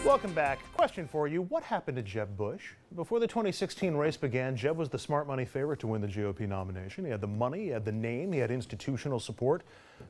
Welcome back. Question for you. What happened to Jeb Bush? Before the 2016 race began, Jeb was the smart money favorite to win the GOP nomination. He had the money, he had the name, he had institutional support.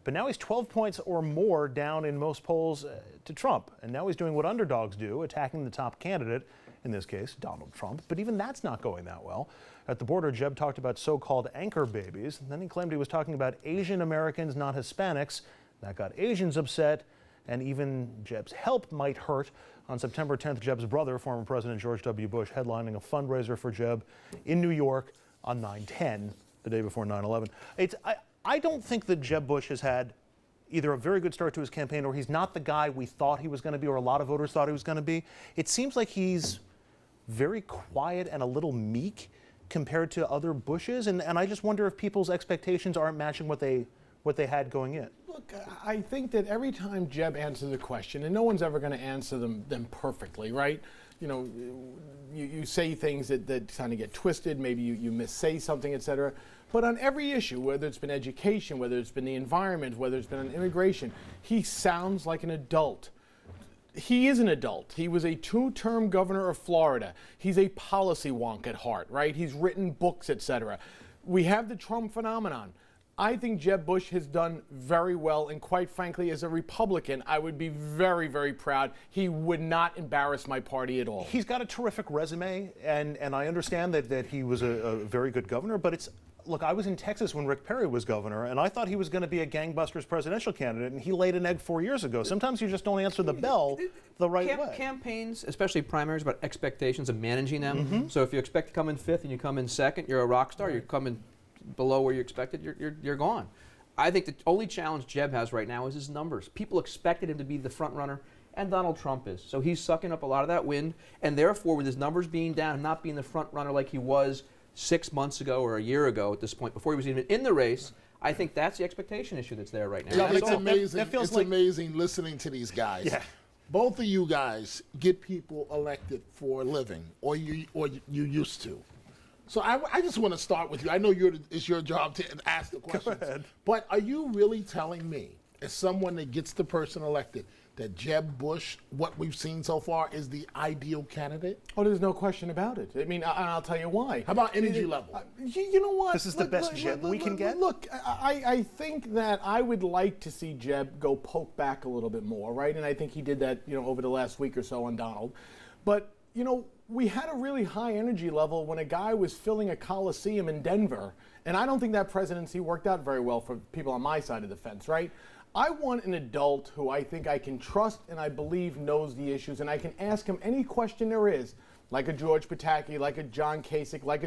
But now he's 12 points or more down in most polls to Trump. And now he's doing what underdogs do, attacking the top candidate, in this case, Donald Trump. But even that's not going that well. At the border, Jeb talked about so-called anchor babies. And then he claimed he was talking about Asian Americans, not Hispanics. That got Asians upset. And even Jeb's help might hurt. On September 10th, Jeb's brother, former President George W. Bush, headlining a fundraiser for Jeb in New York on 9/10, the day before 9/11. I don't think that Jeb Bush has had either a very good start to his campaign or he's not the guy we thought he was going to be or a lot of voters thought he was going to be. It seems like he's very quiet and a little meek compared to other Bushes. And I just wonder if people's expectations aren't matching what they had going in. Look, I think that every time Jeb answers a question, and no one's ever going to answer them perfectly, right? You know, you say things that kind of get twisted, maybe you missay something, et cetera. But on every issue, whether it's been education, whether it's been the environment, whether it's been on immigration, he sounds like an adult. He is an adult. He was a two-term governor of Florida. He's a policy wonk at heart, right? He's written books, et cetera. We have the Trump phenomenon. I think Jeb Bush has done very well, and quite frankly, as a Republican, I would be very, very proud. He would not embarrass my party at all. He's got a terrific resume, and I understand that he was a very good governor, but look, I was in Texas when Rick Perry was governor, and I thought he was going to be a gangbusters presidential candidate, and he laid an egg 4 years ago. Sometimes you just don't answer the bell the right way. Campaigns, especially primaries, about expectations of managing them. Mm-hmm. So if you expect to come in fifth and you come in second, you're a rock star. Right. You're coming below where you expected, you're gone. I think the only challenge Jeb has right now is his numbers. People expected him to be the front runner, and Donald Trump is. So he's sucking up a lot of that wind, and therefore, with his numbers being down and not being the front runner like he was 6 months ago or a year ago at this point, before he was even in the race, I think that's the expectation issue that's there right now. Yeah, it's amazing. It's amazing listening to these guys. Yeah. Both of you guys get people elected for a living, or you used to. So I just want to start with you. I know it's your job to ask the questions. Go ahead. But are you really telling me, as someone that gets the person elected, that Jeb Bush, what we've seen so far, is the ideal candidate? Oh, there's no question about it. I mean, I'll tell you why. How about energy level? You know what? This is the best Jeb we can get? Look, I think that I would like to see Jeb go poke back a little bit more, right? And I think he did that, over the last week or so on Donald. But, we had a really high energy level when a guy was filling a coliseum in Denver. And I don't think that presidency worked out very well for people on my side of the fence, right? I want an adult who I think I can trust and I believe knows the issues, and I can ask him any question there is, like a George Pataki, like a John Kasich, like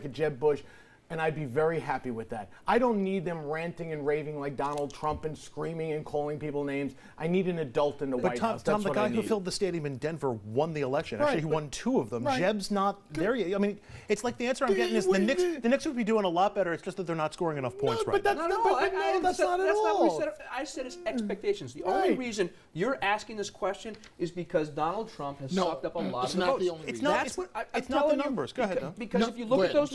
a Jeb Bush, and I'd be very happy with that. I don't need them ranting and raving like Donald Trump and screaming and calling people names. I need an adult in the White House. But Tom, the guy who filled the stadium in Denver won the election. Right, actually, he won 2 of them. Right. Jeb's not there yet. I mean, it's like the answer I'm getting is the Knicks would be doing a lot better. It's just that they're not scoring enough points right now. That's not at all. I said it's expectations. The only reason you're asking this question is because Donald Trump has sucked up a lot of the votes. It's not the numbers. Go ahead. Because if you look at those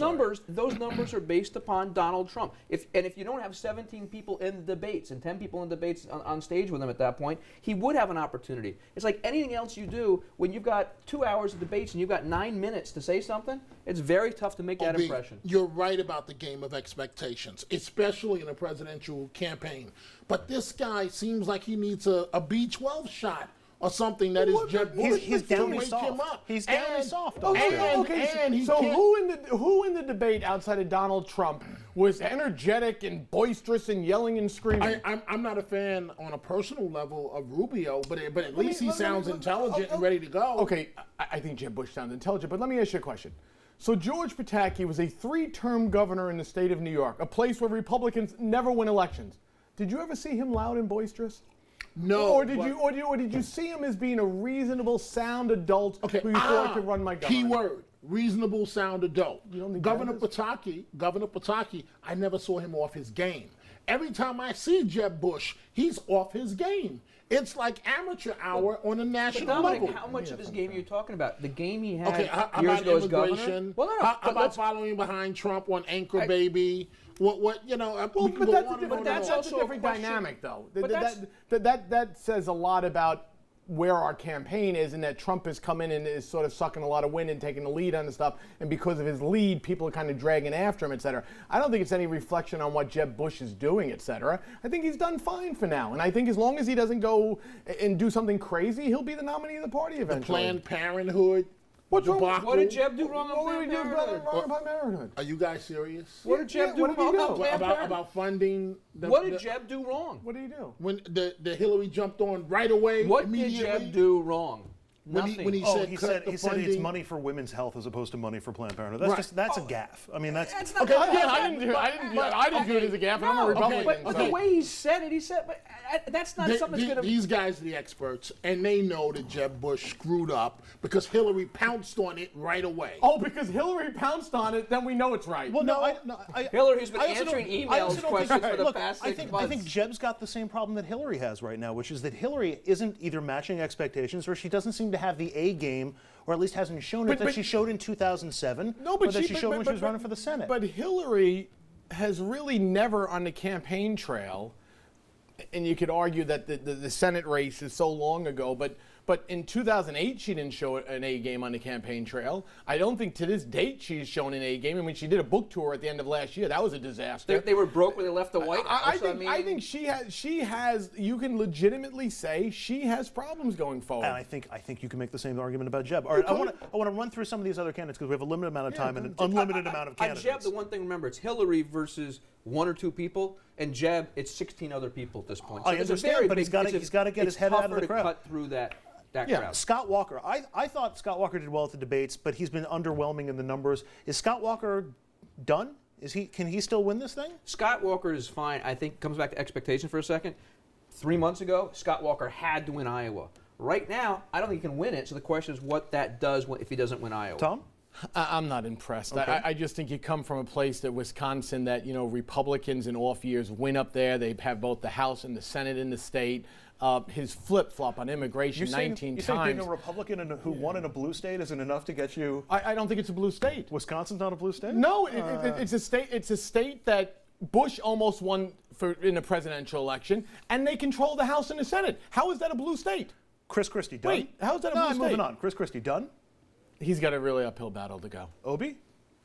numbers are based upon Donald Trump. If you don't have 17 people in the debates and 10 people in debates on stage with him at that point, he would have an opportunity. It's like anything else you do when you've got 2 hours of debates and you've got 9 minutes to say something, it's very tough to make that impression. You're right about the game of expectations, especially in a presidential campaign. But this guy seems like he needs a B12 shot or something that is Jeb Bush. He's down soft. He's down soft. So who in the debate outside of Donald Trump was energetic and boisterous and yelling and screaming? I'm not a fan on a personal level of Rubio, but at least he sounds intelligent and ready to go. Okay, I think Jeb Bush sounds intelligent, but let me ask you a question. So George Pataki was a 3-term governor in the state of New York, a place where Republicans never win elections. Did you ever see him loud and boisterous? No. Or did you see him as being a reasonable, sound adult who you thought could run my government? Keyword: reasonable, sound adult. Governor Pataki, I never saw him off his game. Every time I see Jeb Bush, he's off his game. It's like amateur hour on a national level. How much of his game are you talking about? The game he had how years about ago as immigration? Governor? Well, how about following behind Trump on Anchor Baby? But that's a different dynamic, though. That says a lot about where our campaign is, and that Trump has come in and is sort of sucking a lot of wind and taking the lead on the stuff, and because of his lead, people are kind of dragging after him, et cetera. I don't think it's any reflection on what Jeb Bush is doing, et cetera. I think he's done fine for now, and I think as long as he doesn't go and do something crazy, he'll be the nominee of the party eventually. Planned Parenthood. What's wrong? What did Jeb do wrong on What did we do Planned Parenthood? wrong about Parenthood? Are you guys serious? What did Jeb do what did he wrong do? on Planned Parenthood? About funding What did Jeb do wrong? What did he do? when the Hillary jumped on right away? What did immediately? Jeb do wrong? When Nothing. he Oh, said he cut said the it's funding? money for women's health as opposed to money for Planned Parenthood. That's Right. that's a gaffe. I mean, that's That's not Okay, the- again, I didn't view it as a gaffe, and I'm a Republican. But so. the way he said it, but that's not something that's going to. These guys are the experts, and they know that Jeb Bush screwed up because Hillary pounced on it right away. Oh, because Hillary pounced on it, then we know it's right. well, Hillary's been I also answering don't- I also emails don't questions think- for the look, past I 6 think, months. I think Jeb's got the same problem that Hillary has right now, which is that Hillary isn't either matching expectations or she doesn't seem to have the A game, or at least hasn't shown it that she showed in 2007, or that she showed when she was running for the Senate. But Hillary has really never on the campaign trail, and you could argue that the Senate race is so long ago, but in 2008 she didn't show an A game on the campaign trail. I don't think to this date she's shown an A game. I mean, she did a book tour at the end of last year. That was a disaster. They were broke when they left the White House. I think she has. You can legitimately say she has problems going forward. And I think you can make the same argument about Jeb. All right, I want to run through some of these other candidates because we have a limited amount of time and an unlimited amount of On candidates. Jeb, the one thing remember, it's Hillary versus 1 or 2 people, and Jeb, it's 16 other people at this point. I there's a understand, very but he's big- gotta- it's a- he's gotta get his head out of the It's crowd. tougher to cut through that Yeah, crowd. Scott Walker. I thought Scott Walker did well at the debates, but he's been underwhelming in the numbers. Is Scott Walker done? Can he still win this thing? Scott Walker is fine. I think comes back to expectation for a second. 3 months ago, Scott Walker had to win Iowa. Right now, I don't think he can win it. So the question is what that does if he doesn't win Iowa. Tom? I'm not impressed. Okay. I just think you come from a place that Wisconsin that, Republicans in off years win up there. They have both the House and the Senate in the state. His flip-flop on immigration 19 you times. saying being a Republican who won in a blue state isn't enough to get you? I don't think it's a blue state. Wisconsin's not a blue state? No, it's a state. It's a state that Bush almost won in a presidential election, and they control the House and the Senate. How is that a blue state? Chris Christie done? Wait, how's that a No, blue I'm moving state? on. Chris Christie done? He's got a really uphill battle to go. Obi?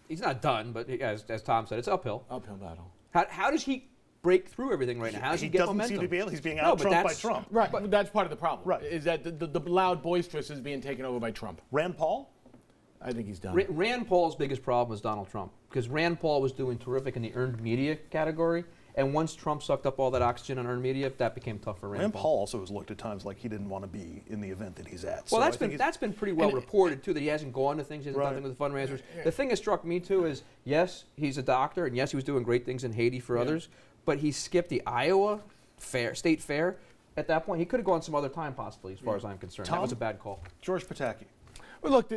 He's not done, but as Tom said, it's uphill. Uphill battle. How does he break through everything right now? How does he, get doesn't momentum? seem to be able. He's being No, out but trumped by that's- Trump. Right, but that's part of the problem. Right. Is that the loud boisterous is being taken over by Trump. Rand Paul? I think he's done. Rand Paul's biggest problem was Donald Trump because Rand Paul was doing terrific in the earned media category, and once Trump sucked up all that oxygen on earned media, that became tough for Rand Rand Paul also has looked at times like he didn't want to be in the event that he's at. Well, So I that's think been pretty well reported too. That he hasn't gone to things, he hasn't Right. done things with the fundraisers. The thing that struck me too is yes, he's a doctor, and yes, he was doing great things in Haiti for others, but he skipped the Iowa state fair. At that point, he could have gone some other time possibly, as far as I'm concerned. That was a bad call. George Pataki. Well, look,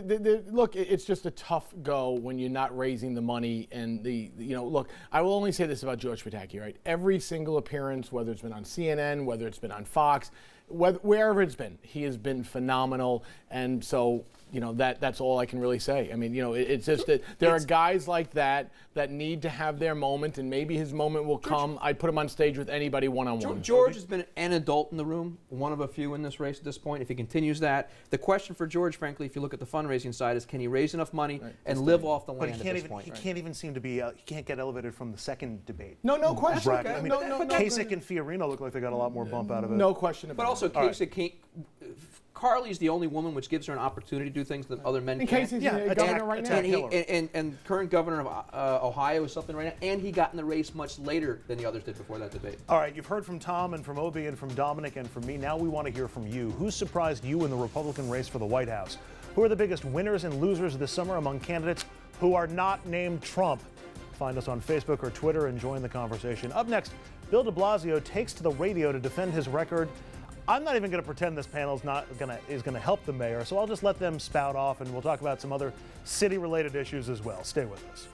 look, it's just a tough go when you're not raising the money and look, I will only say this about George Pataki, right? Every single appearance, whether it's been on CNN, whether it's been on Fox, wherever it's been, he has been phenomenal. And so, that's all I can really say. I mean, it's just that there are guys like that need to have their moment, and maybe his moment will come. I'd put him on stage with anybody one-on-one. George has been an adult in the room, one of a few in this race at this point. If he continues that, the question for George, frankly, if you look at the fundraising side, is can he raise enough money and live off the But land at this point? he can't even seem to be. He can't get elevated from the second debate. No question. Bracket. okay. I mean, No, Kasich and Fiorina look like they got a lot more bump out of it. No question about But also, it. Kasich Carly's the only woman, which gives her an opportunity to do things that other men In can't. case he's Yeah, the governor right now. attack And, Hillary. and current governor of Ohio is something right now, and he got in the race much later than the others did before that debate. All right, you've heard from Tom and from Obi and from Dominic and from me. Now we want to hear from you. Who surprised you in the Republican race for the White House? Who are the biggest winners and losers this summer among candidates who are not named Trump? Find us on Facebook or Twitter and join the conversation. Up next, Bill de Blasio takes to the radio to defend his record. I'm not even going to pretend this panel is going to help the mayor, so I'll just let them spout off, and we'll talk about some other city-related issues as well. Stay with us.